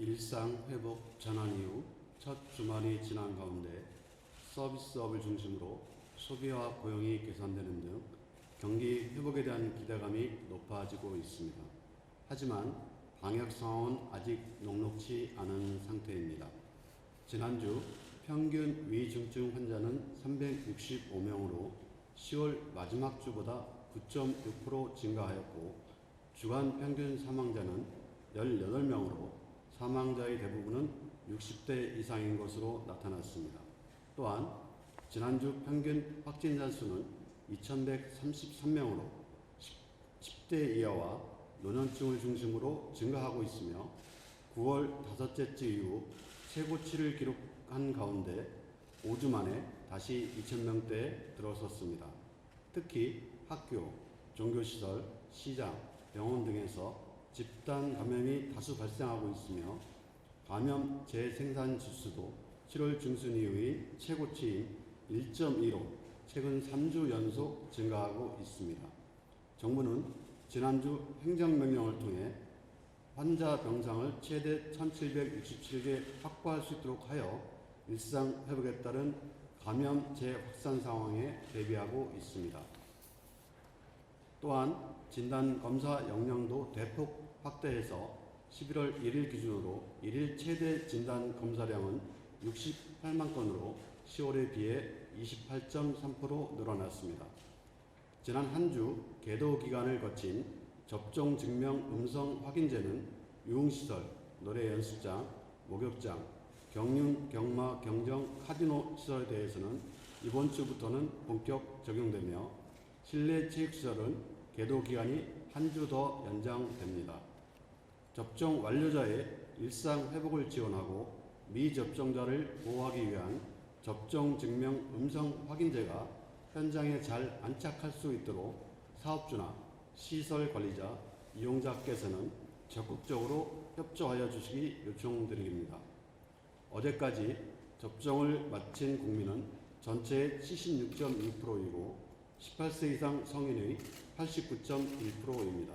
일상 회복 전환 이후 첫 주말이 지난 가운데 서비스업을 중심으로 소비와 고용이 개선되는 등 경기 회복에 대한 기대감이 높아지고 있습니다. 하지만 방역 상황은 아직 녹록치 않은 상태입니다. 지난주 평균 위중증 환자는 365명으로 10월 마지막 주보다 9.6% 증가하였고 주간 평균 사망자는 18명으로 사망자의 대부분은 60대 이상인 것으로 나타났습니다. 또한 지난주 평균 확진자 수는 2133명으로 10대 이하와 노년층을 중심으로 증가하고 있으며 9월 다섯째 주 이후 최고치를 기록한 가운데 5주 만에 다시 2000명대에 들어섰습니다. 특히 학교, 종교시설, 시장, 병원 등에서 집단 감염이 다수 발생하고 있으며 감염 재생산 지수도 7월 중순 이후의 최고치인 1.2로 최근 3주 연속 증가하고 있습니다. 정부는 지난주 행정명령을 통해 환자 병상을 최대 1767개 확보할 수 있도록 하여 일상 회복에 따른 감염 재확산 상황에 대비하고 있습니다. 또한 진단검사 역량도 대폭 확대해서 11월 1일 기준으로 1일 최대 진단검사량은 68만 건으로 10월에 비해 28.3% 늘어났습니다. 지난 한 주 계도 기간을 거친 접종 증명 음성 확인제는 유흥시설, 노래 연습장, 목욕장, 경륜, 경마, 경정, 카지노 시설에 대해서는 이번 주부터는 본격 적용되며 실내 체육시설은 계도 기간이 한 주 더 연장됩니다. 접종 완료자의 일상 회복을 지원하고 미접종자를 보호하기 위한 접종 증명 음성 확인제가 현장에 잘 안착할 수 있도록 사업주나 시설 관리자, 이용자께서는 적극적으로 협조하여 주시기 요청드립니다. 어제까지 접종을 마친 국민은 전체의 76.2%이고 18세 이상 성인의 89.1%입니다.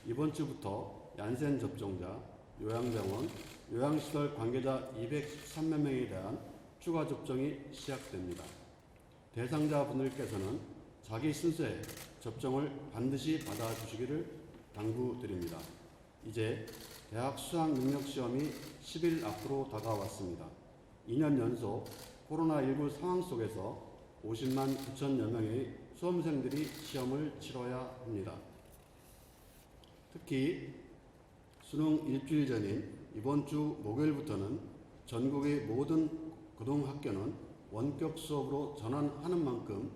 이번 주부터 얀센 접종자, 요양병원, 요양시설 관계자 213만 명에 대한 추가 접종이 시작됩니다. 대상자분들께서는 자기 순서에 접종을 반드시 받아주시기를 당부드립니다. 이제 대학 수학 능력 시험이 10일 앞으로 다가왔습니다. 2년 연속 코로나19 상황 속에서 50만 9천여 명의 수험생들이 시험을 치러야 합니다. 특히 수능 일주일 전인 이번 주 목요일부터는 전국의 모든 고등학교는 원격 수업으로 전환하는 만큼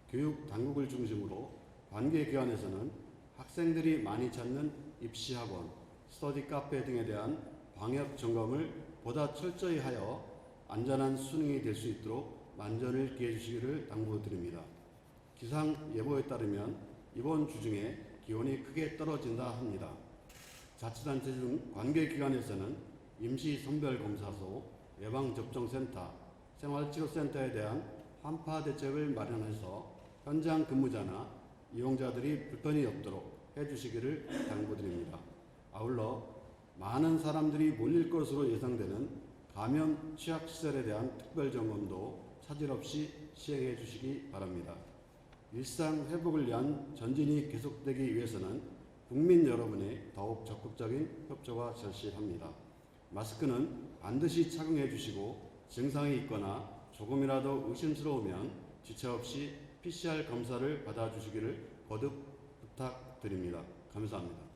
교육 당국을 중심으로 관계기관에서는 학생들이 많이 찾는 입시학원, 스터디 카페 등에 대한 방역 점검을 보다 철저히 하여 안전한 수능이 될 수 있도록 만전을 기해 주시기를 당부드립니다. 기상예보에 따르면 이번 주 중에 기온이 크게 떨어진다 합니다. 자치단체 등 관계기관에서는 임시선별검사소, 예방접종센터, 생활치료센터에 대한 한파 대책을 마련해서 현장 근무자나 이용자들이 불편이 없도록 해주시기를 당부드립니다. 아울러 많은 사람들이 몰릴 것으로 예상되는 감염 취약시설에 대한 특별점검도 차질 없이 시행해 주시기 바랍니다. 일상 회복을 위한 전진이 계속되기 위해서는 국민 여러분의 더욱 적극적인 협조가 절실합니다. 마스크는 반드시 착용해 주시고 증상이 있거나 조금이라도 의심스러우면 지체 없이 PCR 검사를 받아주시기를 거듭 부탁드립니다. 감사합니다.